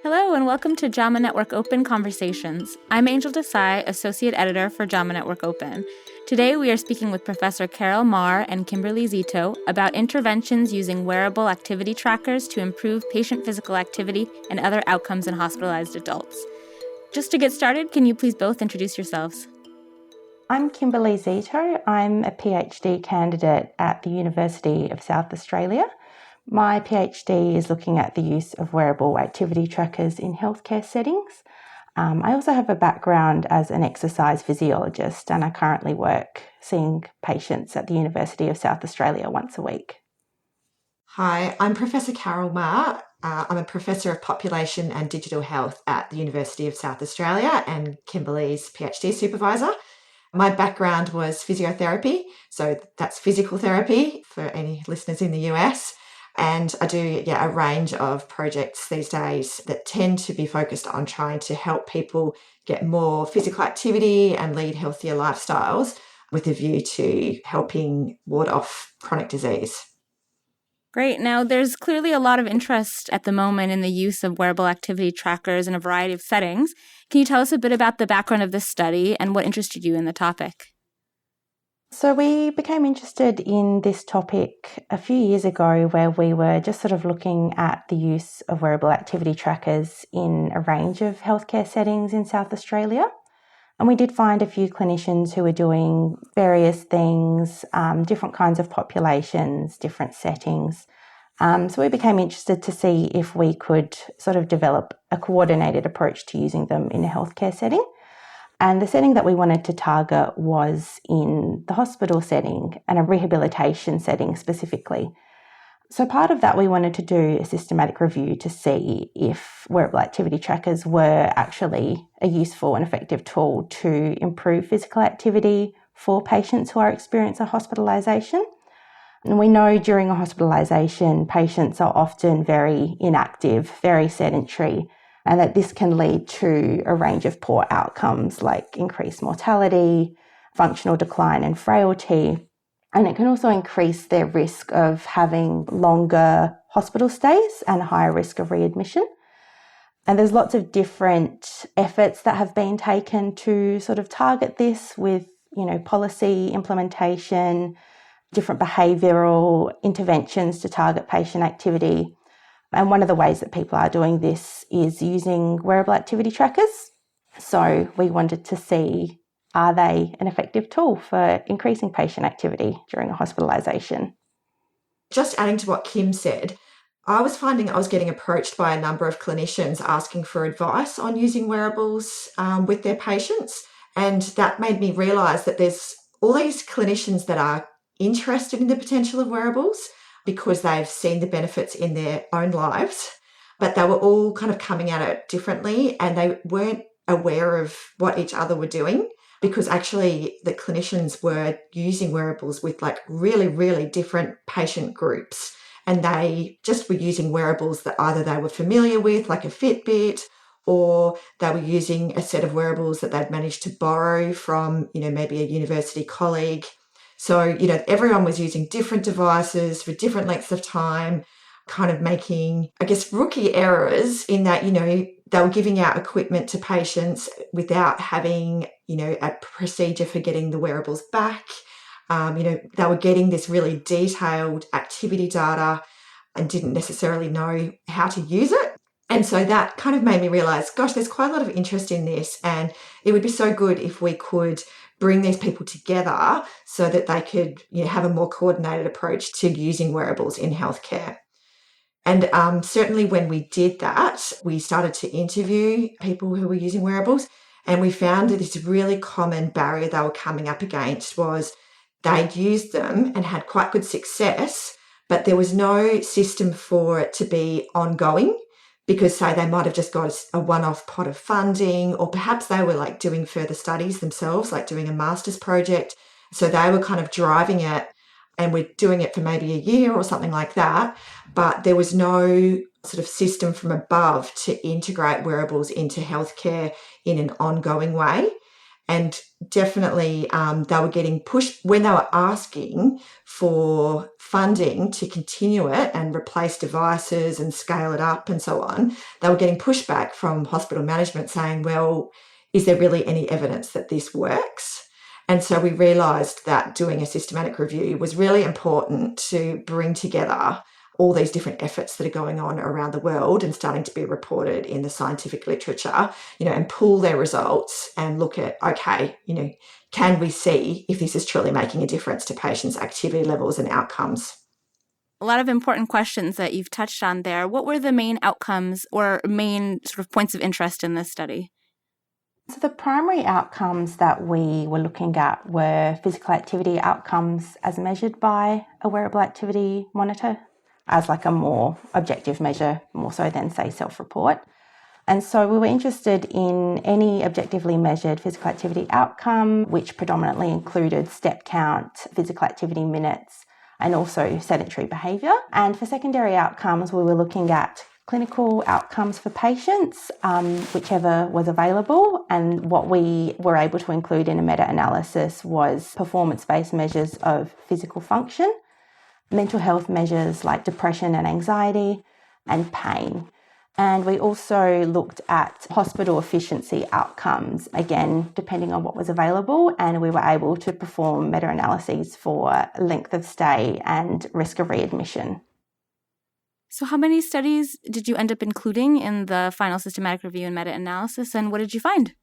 Hello and welcome to JAMA Network Open Conversations. I'm Angel Desai, Associate Editor for JAMA Network Open. Today we are speaking with Professor Carol Maher and Kimberley Szeto about interventions using wearable activity trackers to improve patient physical activity and other outcomes in hospitalized adults. Just to get started, can you please both introduce yourselves? I'm Kimberley Szeto. I'm a PhD candidate at the University of South Australia. My PhD is looking at the use of wearable activity trackers in healthcare settings. I also have a background as an exercise physiologist, and I currently work seeing patients at the University of South Australia once a week. Hi, I'm Professor Carol Maher. I'm a Professor of Population and Digital Health at the University of South Australia and Kimberley's PhD supervisor. My background was physiotherapy, so that's physical therapy for any listeners in the US. And I do a range of projects these days that tend to be focused on trying to help people get more physical activity and lead healthier lifestyles with a view to helping ward off chronic disease. Great. Now, there's clearly a lot of interest at the moment in the use of wearable activity trackers in a variety of settings. Can you tell us a bit about the background of this study and what interested you in the topic? So we became interested in this topic a few years ago, where we were just sort of looking at the use of wearable activity trackers in a range of healthcare settings in South Australia. And we did find a few clinicians who were doing various things, different kinds of populations, different settings. So we became interested to see if we could sort of develop a coordinated approach to using them in a healthcare setting. And the setting that we wanted to target was in the hospital setting and a rehabilitation setting specifically. So part of that, we wanted to do a systematic review to see if wearable activity trackers were actually a useful and effective tool to improve physical activity for patients who are experiencing hospitalisation. And we know during a hospitalisation, patients are often very inactive, very sedentary, and that this can lead to a range of poor outcomes like increased mortality, functional decline and frailty. And it can also increase their risk of having longer hospital stays and higher risk of readmission. And there's lots of different efforts that have been taken to sort of target this with, policy implementation, different behavioural interventions to target patient activity. And one of the ways that people are doing this is using wearable activity trackers. So we wanted to see, are they an effective tool for increasing patient activity during a hospitalisation? Just adding to what Kim said, I was finding I was getting approached by a number of clinicians asking for advice on using wearables with their patients. And that made me realise that there's all these clinicians that are interested in the potential of wearables because they've seen the benefits in their own lives, but they were all kind of coming at it differently and they weren't aware of what each other were doing, because actually the clinicians were using wearables with like really, really different patient groups. And they just were using wearables that either they were familiar with, like a Fitbit, or they were using a set of wearables that they'd managed to borrow from, maybe a university colleague. So, everyone was using different devices for different lengths of time, kind of making, rookie errors in that, they were giving out equipment to patients without having, a procedure for getting the wearables back. They were getting this really detailed activity data and didn't necessarily know how to use it. And so that kind of made me realise, gosh, there's quite a lot of interest in this, and it would be so good if we could bring these people together so that they could have a more coordinated approach to using wearables in healthcare. And certainly when we did that, we started to interview people who were using wearables, and we found that this really common barrier they were coming up against was they'd used them and had quite good success, but there was no system for it to be ongoing, because say they might have just got a one-off pot of funding, or perhaps they were like doing further studies themselves, like doing a master's project. So they were kind of driving it and we're doing it for maybe a year or something like that. But there was no sort of system from above to integrate wearables into healthcare in an ongoing way. And definitely they were getting pushed when they were asking for funding to continue it and replace devices and scale it up and so on. They were getting pushback from hospital management saying, well, is there really any evidence that this works? And so we realised that doing a systematic review was really important to bring together all these different efforts that are going on around the world and starting to be reported in the scientific literature, and pull their results and look at, okay, can we see if this is truly making a difference to patients' activity levels and outcomes? A lot of important questions that you've touched on there. What were the main outcomes or main sort of points of interest in this study? So the primary outcomes that we were looking at were physical activity outcomes as measured by a wearable activity monitor, as like a more objective measure, more so than, say, self-report. And so we were interested in any objectively measured physical activity outcome, which predominantly included step count, physical activity minutes, and also sedentary behaviour. And for secondary outcomes, we were looking at clinical outcomes for patients, whichever was available. And what we were able to include in a meta-analysis was performance-based measures of physical function, mental health measures like depression and anxiety, and pain. And we also looked at hospital efficiency outcomes, again, depending on what was available, and we were able to perform meta-analyses for length of stay and risk of readmission. So how many studies did you end up including in the final systematic review and meta-analysis, and what did you find?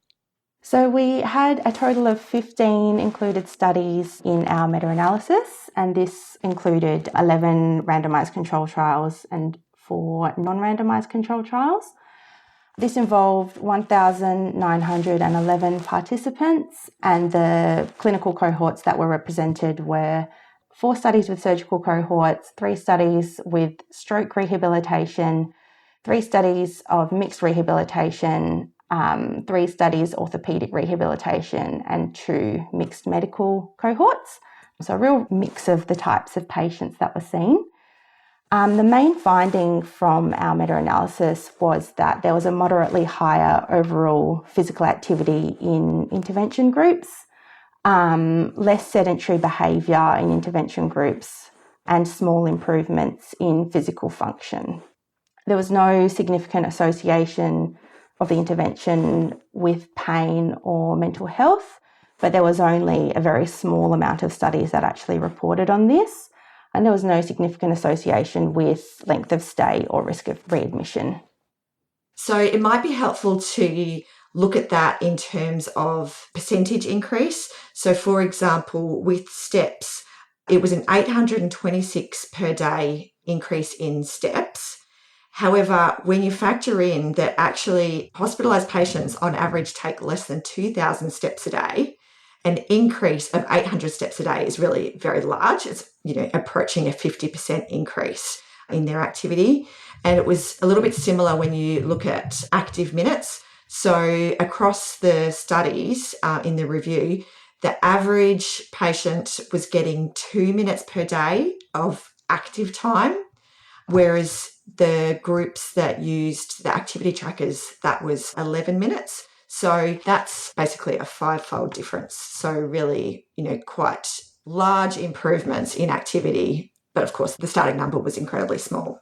So we had a total of 15 included studies in our meta-analysis, and this included 11 randomised control trials and 4 non-randomised control trials. This involved 1,911 participants, and the clinical cohorts that were represented were 4 studies with surgical cohorts, 3 studies with stroke rehabilitation, 3 studies of mixed rehabilitation, 3 studies orthopaedic rehabilitation, and 2 mixed medical cohorts. So a real mix of the types of patients that were seen. The main finding from our meta-analysis was that there was a moderately higher overall physical activity in intervention groups, less sedentary behaviour in intervention groups, and small improvements in physical function. There was no significant association of the intervention with pain or mental health, but there was only a very small amount of studies that actually reported on this, and there was no significant association with length of stay or risk of readmission. So it might be helpful to look at that in terms of percentage increase. So for example, with steps, it was an 826 per day increase in steps. However, when you factor in that actually hospitalised patients on average take less than 2,000 steps a day, an increase of 800 steps a day is really very large. It's, approaching a 50% increase in their activity. And it was a little bit similar when you look at active minutes. So across the studies in the review, the average patient was getting 2 minutes per day of active time, whereas the groups that used the activity trackers, that was 11 minutes. So that's basically a 5-fold difference. So really, quite large improvements in activity. But of course, the starting number was incredibly small.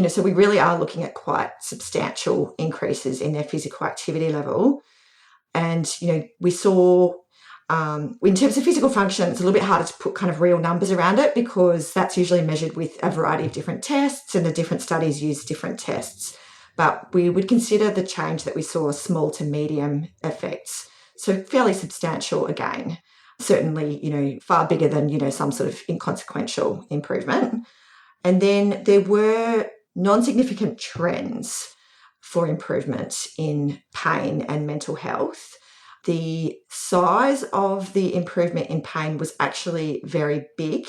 So we really are looking at quite substantial increases in their physical activity level. And, we saw in terms of physical function, it's a little bit harder to put kind of real numbers around it because that's usually measured with a variety of different tests and the different studies use different tests. But we would consider the change that we saw small to medium effects. So fairly substantial again. Certainly, far bigger than, some sort of inconsequential improvement. And then there were non-significant trends for improvement in pain and mental health. The size of the improvement in pain was actually very big,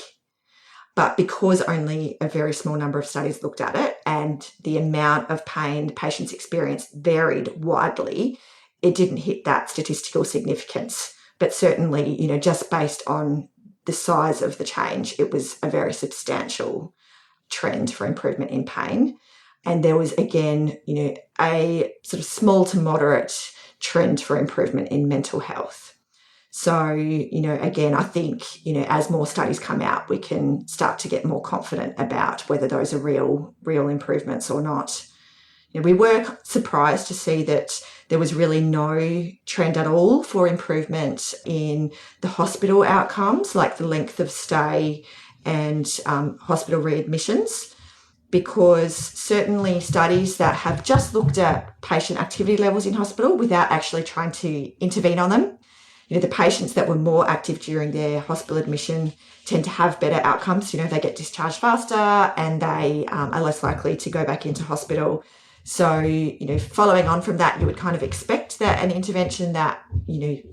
but because only a very small number of studies looked at it and the amount of pain patients experienced varied widely, it didn't hit that statistical significance. But certainly, just based on the size of the change, it was a very substantial trend for improvement in pain. And there was, again, a sort of small to moderate trend for improvement in mental health. So, again, I think, as more studies come out, we can start to get more confident about whether those are real improvements or not. We were surprised to see that there was really no trend at all for improvement in the hospital outcomes, like the length of stay and hospital readmissions, because certainly studies that have just looked at patient activity levels in hospital without actually trying to intervene on them, the patients that were more active during their hospital admission tend to have better outcomes. They get discharged faster and they are less likely to go back into hospital. So, following on from that, you would kind of expect that an intervention that,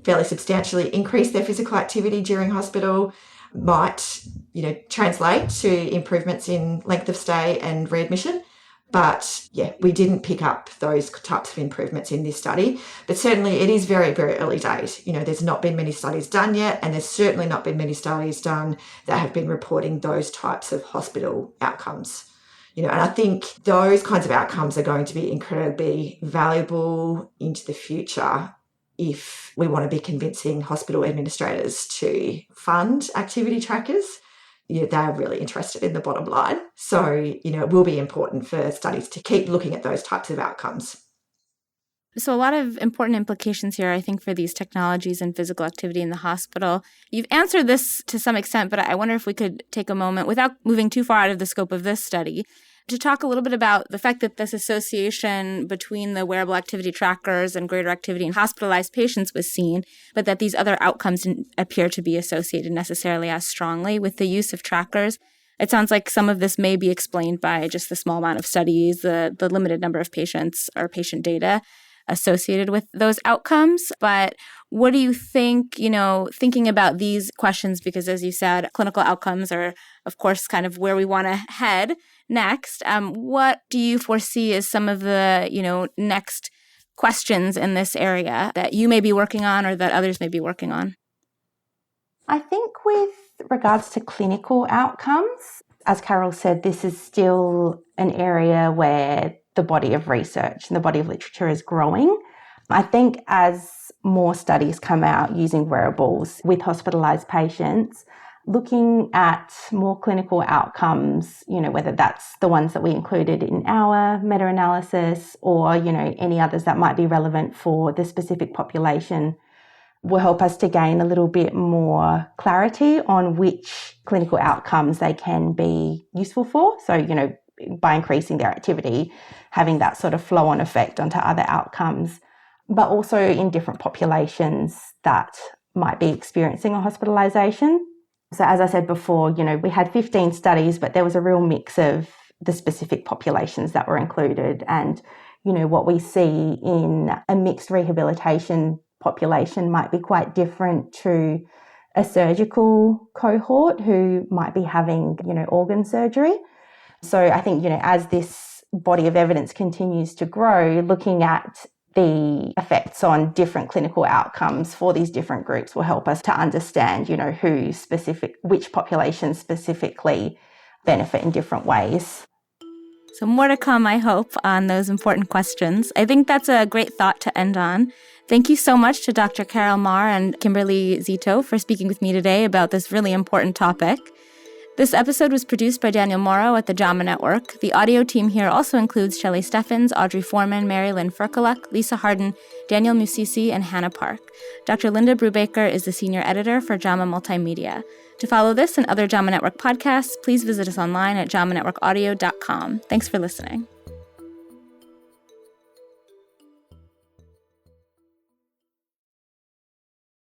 fairly substantially increased their physical activity during hospital might, translate to improvements in length of stay and readmission. But we didn't pick up those types of improvements in this study. But certainly it is very, very early days. There's not been many studies done yet, and there's certainly not been many studies done that have been reporting those types of hospital outcomes. And I think those kinds of outcomes are going to be incredibly valuable into the future if we want to be convincing hospital administrators to fund activity trackers. They're really interested in the bottom line. So, it will be important for studies to keep looking at those types of outcomes. So a lot of important implications here, I think, for these technologies and physical activity in the hospital. You've answered this to some extent, but I wonder if we could take a moment, without moving too far out of the scope of this study, to talk a little bit about the fact that this association between the wearable activity trackers and greater activity in hospitalized patients was seen, but that these other outcomes didn't appear to be associated necessarily as strongly with the use of trackers. It sounds like some of this may be explained by just the small amount of studies, the limited number of patients or patient data associated with those outcomes. But what do you think, thinking about these questions, because as you said, clinical outcomes are, of course, kind of where we want to head next. What do you foresee as some of the, next questions in this area that you may be working on or that others may be working on? I think with regards to clinical outcomes, as Carol said, this is still an area where the body of research and the body of literature is growing. I think as more studies come out using wearables with hospitalized patients, looking at more clinical outcomes, whether that's the ones that we included in our meta-analysis or, any others that might be relevant for the specific population, will help us to gain a little bit more clarity on which clinical outcomes they can be useful for. So, by increasing their activity, having that sort of flow-on effect onto other outcomes, but also in different populations that might be experiencing a hospitalisation. So as I said before, we had 15 studies, but there was a real mix of the specific populations that were included. And, what we see in a mixed rehabilitation population might be quite different to a surgical cohort who might be having, organ surgery. So I think, as this body of evidence continues to grow, looking at the effects on different clinical outcomes for these different groups will help us to understand, which populations specifically benefit in different ways. So more to come, I hope, on those important questions. I think that's a great thought to end on. Thank you so much to Dr. Carol Maher and Kimberley Szeto for speaking with me today about this really important topic. This episode was produced by Daniel Morrow at the JAMA Network. The audio team here also includes Shelley Steffens, Audrey Foreman, Mary Lynn Ferkaluk, Lisa Harden, Daniel Musisi, and Hannah Park. Dr. Linda Brubaker is the senior editor for JAMA Multimedia. To follow this and other JAMA Network podcasts, please visit us online at jamanetworkaudio.com. Thanks for listening.